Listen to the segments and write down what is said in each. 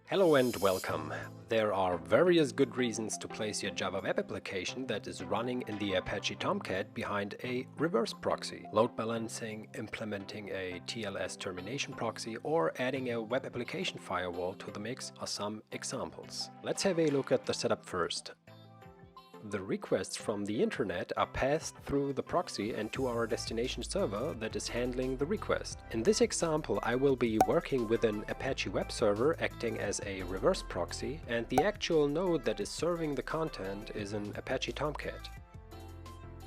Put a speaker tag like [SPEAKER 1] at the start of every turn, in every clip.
[SPEAKER 1] Hello and welcome. There are various good reasons to place your Java web application that is running in the Apache Tomcat behind a reverse proxy. Load balancing, implementing a TLS termination proxy, or adding a web application firewall to the mix are some examples. Let's have a look at the setup first. The requests from the internet are passed through the proxy and to our destination server that is handling the request. In this example, I will be working with an Apache web server acting as a reverse proxy, and the actual node that is serving the content is an Apache Tomcat.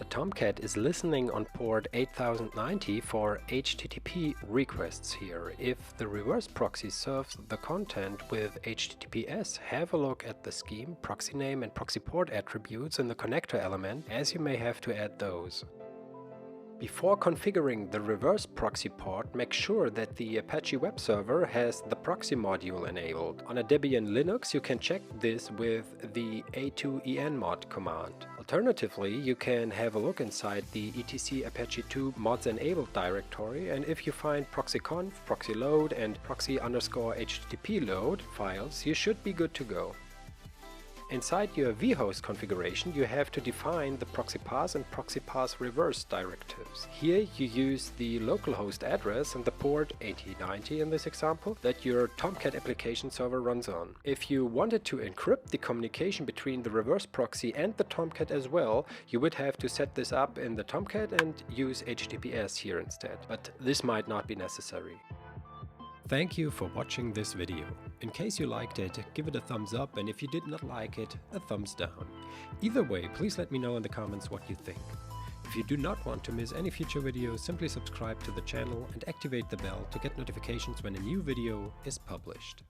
[SPEAKER 1] The Tomcat is listening on port 8090 for HTTP requests here. If the reverse proxy serves the content with HTTPS, have a look at the scheme, proxy name and proxy port attributes in the connector element, as you may have to add those. Before configuring the reverse proxy port, make sure that the Apache web server has the proxy module enabled. On a Debian Linux, you can check this with the a2enmod command. Alternatively, you can have a look inside the etc apache 2 mods enabled directory, and if you find proxyconf, proxyload and proxy_http load files, you should be good to go. Inside your Vhost configuration, you have to define the proxy pass and proxy pass reverse directives. Here you use the localhost address and the port 8090 in this example that your Tomcat application server runs on. If you wanted to encrypt the communication between the reverse proxy and the Tomcat as well, you would have to set this up in the Tomcat and use HTTPS here instead, but this might not be necessary. Thank you for watching this video. In case you liked it, give it a thumbs up, and if you did not like it, a thumbs down. Either way, please let me know in the comments what you think. If you do not want to miss any future videos, simply subscribe to the channel and activate the bell to get notifications when a new video is published.